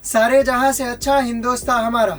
सारे जहां से अच्छा हिंदुस्तान हमारा।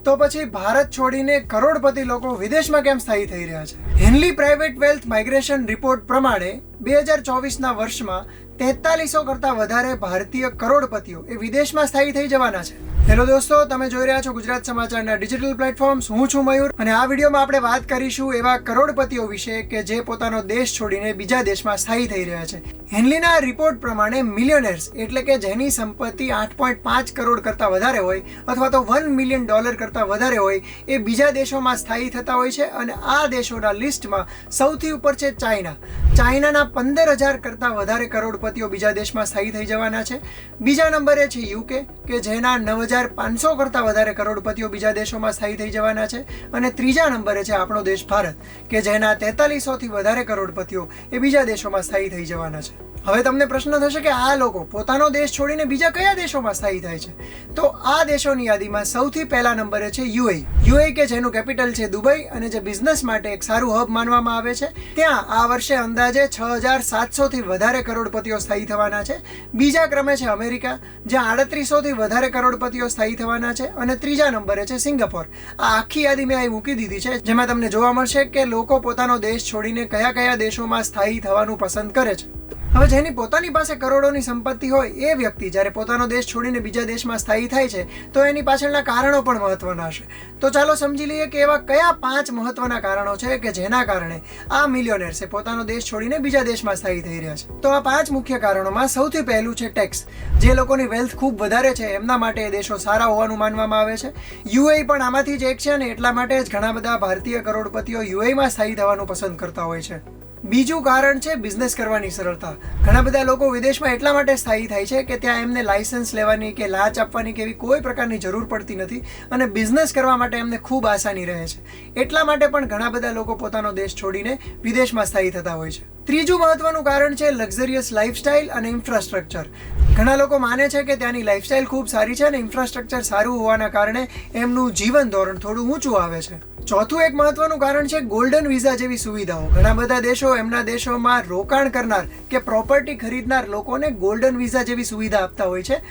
તો પછી ભારત છોડીને કરોડપતિ લોકો વિદેશમાં કેમ સ્થાયી થઈ રહ્યા છે? Henley private wealth migration report પ્રમાણે 2024ના વર્ષમાં 4300 કરતાં વધારે ભારતીય કરોડપતિઓ એ વિદેશમાં સ્થાયી થઈ જવાના છે. હેલો દોસ્તો, તમે જોઈ રહ્યા છો ગુજરાત સમાચારના ડિજિટલ પ્લેટફોર્મ્સ. હું છું મયુર અને આ વિડીયોમાં આપણે વાત કરીશું એવા કરોડપતિઓ વિશે કે જે પોતાનો દેશ છોડીને બીજા દેશમાં સ્થાયી થઈ રહ્યા છે. હેનલીના રિપોર્ટ પ્રમાણે મિલિયનર્સ એટલે કે જેની સંપત્તિ 8.5 કરોડ કરતાં વધારે હોય અથવા તો $1 મિલિયન કરતાં વધારે હોય એ બીજા દેશોમાં સ્થાયી થતા હોય છે. અને આ દેશોના લિસ્ટમાં સૌથી ઉપર છે ચાઇના. ચાઇનાના 15,000 કરતાં વધારે કરોડપતિઓ બીજા દેશમાં સ્થાયી થઈ જવાના છે. બીજા નંબરે છે યુકે કે જેના 9,500 કરતાં વધારે કરોડપતિઓ બીજા દેશોમાં સ્થાયી થઈ જવાના છે. અને ત્રીજા નંબરે છે આપણો દેશ ભારત કે જેના 4300થી વધારે કરોડપતિઓ એ બીજા દેશોમાં સ્થાયી થઈ જવાના છે. હવે તમને પ્રશ્ન થશે કે આ લોકો પોતાનો દેશ છોડીને બીજા કયા દેશોમાં સ્થાયી થાય છે? તો આ દેશોની યાદીમાં સૌથી પહેલા નંબરે છે યુએઈ. યુએઈ કે જેનું કેપિટલ છે દુબઈ અને જે બિઝનેસ માટે એક સારું હબ માનવામાં આવે છે. ત્યાં આ વર્ષે અંદાજે 6,700થી વધારે કરોડપતિઓ સ્થાયી થવાના છે. બીજા ક્રમે છે અમેરિકા, જ્યાં 3800થી વધારે કરોડપતિઓ સ્થાયી થવાના છે. અને ત્રીજા નંબરે છે સિંગાપોર. આ આખી યાદી મેં અહીં મૂકી દીધી છે, જેમાં તમને જોવા મળશે કે લોકો પોતાનો દેશ છોડીને કયા કયા દેશોમાં સ્થાયી થવાનું પસંદ કરે છે. હવે જેની પોતાની પાસે કરોડોની સંપત્તિ હોય એ વ્યક્તિ જ્યારે પોતાનો દેશ છોડીને બીજા દેશમાં સ્થાયી થાય છે તો એની પાછળના કારણો પણ મહત્વના હશે. તો ચાલો સમજી લઈએ કે એવા કયા 5 મહત્વના કારણો છે કે જેના કારણે આ મિલિયોનર્સે પોતાનો દેશ છોડીને બીજા દેશમાં સ્થાયી થઈ રહ્યા છે. તો આ 5 મુખ્ય કારણોમાં સૌથી પહેલું છે ટેક્સ. જે લોકોની વેલ્થ ખૂબ વધારે છે એમના માટે એ દેશો સારા હોવાનું માનવામાં આવે છે. યુએઈ પણ આમાંથી જ એક છે અને એટલા માટે જ ઘણા બધા ભારતીય કરોડપતિઓ યુએઈમાં સ્થાયી થવાનું પસંદ કરતા હોય છે. બીજું કારણ છે બિઝનેસ કરવાની સરળતા. ઘણા બધા લોકો વિદેશમાં એટલા માટે સ્થાયી થાય છે કે ત્યાં એમને લાયસન્સ લેવાની કે લાંચ આપવાની કે એવી કોઈ પ્રકારની જરૂર પડતી નથી અને બિઝનેસ કરવા માટે એમને ખૂબ આસાની રહે છે. એટલા માટે પણ ઘણા બધા લોકો પોતાનો દેશ છોડીને વિદેશમાં સ્થાયી થતા હોય છે. ત્રીજું મહત્વનું કારણ છે લક્ઝરિયસ લાઇફસ્ટાઇલ અને ઇન્ફ્રાસ્ટ્રક્ચર. ઘણા લોકો માને છે કે ત્યાંની લાઇફસ્ટાઇલ ખૂબ સારી છે અને ઇન્ફ્રાસ્ટ્રક્ચર સારું હોવાના કારણે એમનું જીવન ધોરણ થોડું ઊંચું આવે છે. ચોથું એક મહત્વનું કારણ છે ગોલ્ડન વિઝા જેવી સુવિધાઓ. ઘણા બધા દેશો એમના દેશોમાં રોકાણ કરનાર કે પ્રોપર્ટી ખરીદનાર લોકોને ગોલ્ડન વિઝા જેવી સુવિધા આપતા હોય છે,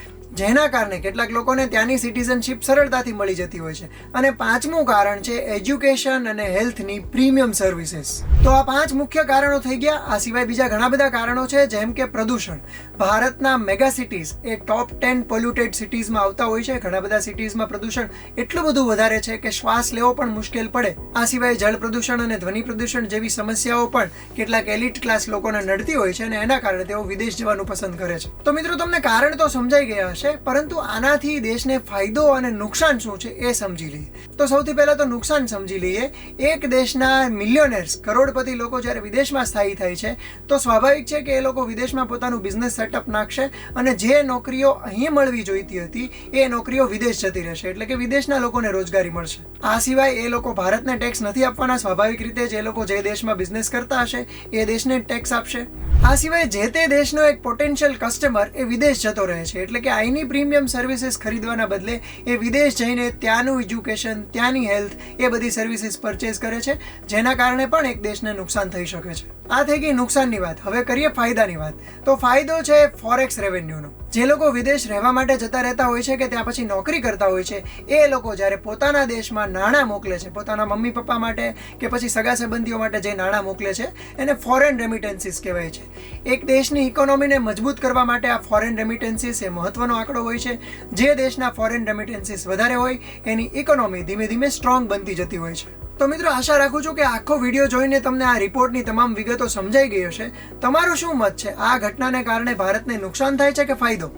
જેના કારણે કેટલાક લોકોને ત્યાંની સિટીઝનશીપ સરળતાથી મળી જતી હોય છે. અને પાંચમું કારણ છે એજ્યુકેશન અને હેલ્થની પ્રીમિયમ સર્વિસીસ. તો આ 5 મુખ્ય કારણો થઈ ગયા. આ સિવાય બીજા ઘણા બધા કારણો છે, જેમ કે પ્રદૂષણ. ભારતના મેગા સિટીઝ એ ટોપ 10 પોલ્યુટેડ સિટીઝમાં આવતા હોય છે. ઘણા બધા સિટીઝમાં પ્રદૂષણ એટલું બધું વધારે છે કે શ્વાસ લેવો પણ મુશ્કેલ પડે. આ સિવાય જળ પ્રદૂષણ અને ધ્વનિ પ્રદૂષણ જેવી સમસ્યાઓ પણ કેટલાક એલિટ ક્લાસ લોકોને નડતી હોય છે અને એના કારણે તેઓ વિદેશ જવાનું પસંદ કરે છે. તો મિત્રો, તમને કારણ તો સમજાઈ ગયા હશે, પરંતુ આનાથી દેશને ફાયદો અને નુકસાન શું છે એ સમજી લઈએ. તો સૌથી પહેલા તો નુકસાન સમજી લઈએ. એક દેશના મિલિયોનર્સ કરોડપતિ લોકો જ્યારે વિદેશમાં સ્થાયી થાય છે તો સ્વાભાવિક છે કે એ લોકો વિદેશમાં પોતાનું બિઝનેસ સેટઅપ નાખશે અને જે નોકરીઓ અહીં મળવી જોઈતી હતી એ નોકરીઓ વિદેશ જતી રહેશે, એટલે કે વિદેશના લોકોને રોજગારી મળશે. આ સિવાય એ લોકો ભારતને ટેક્સ નથી આપવાના. સ્વાભાવિક રીતે જે લોકો જે દેશમાં બિઝનેસ કરતા હશે એ દેશને ટેક્સ આપશે. આ સિવાય જે તે દેશનો એક પોટેન્શિયલ કસ્ટમર એ વિદેશ જતો રહે છે, એટલે કે અહીંની પ્રીમિયમ સર્વિસીસ ખરીદવાના બદલે એ વિદેશ જઈને ત્યાંનું એજ્યુકેશન, ત્યાંની હેલ્થ એ બધી સર્વિસીસ પરચેઝ કરે છે, જેના કારણે પણ એક દેશને નુકસાન થઈ શકે છે. આ થઈ ગઈ નુકસાનની વાત. હવે કરીએ ફાયદાની વાત. તો ફાયદો છે ફોરેક્સ રેવન્યુનો. જે લોકો વિદેશ રહેવા માટે જતા રહેતા હોય છે કે ત્યાં પછી નોકરી કરતા હોય છે એ લોકો જ્યારે પોતાના દેશમાં નાણાં મોકલે છે, પોતાના મમ્મી પપ્પા માટે કે પછી સગા સંબંધીઓ માટે જે નાણાં મોકલે છે એને ફોરેન રેમિટન્સીસ કહેવાય છે. એક દેશની ઇકોનોમીને મજબૂત કરવા માટે આ ફોરેન રેમિટન્સીસ એ મહત્વનો આંકડો હોય છે. જે દેશના ફોરેન રેમિટન્સીસ વધારે હોય એની ઇકોનોમી ધીમે ધીમે સ્ટ્રોંગ બનતી જતી હોય છે. તો મિત્રો, આશા રાખું છું કે આખો વિડીયો જોઈને તમને આ રિપોર્ટની તમામ વિગતો સમજાઈ ગઈ હશે. તમારું શું મત છે? આ ઘટનાને કારણે ભારતને નુકસાન થાય છે કે ફાયદો?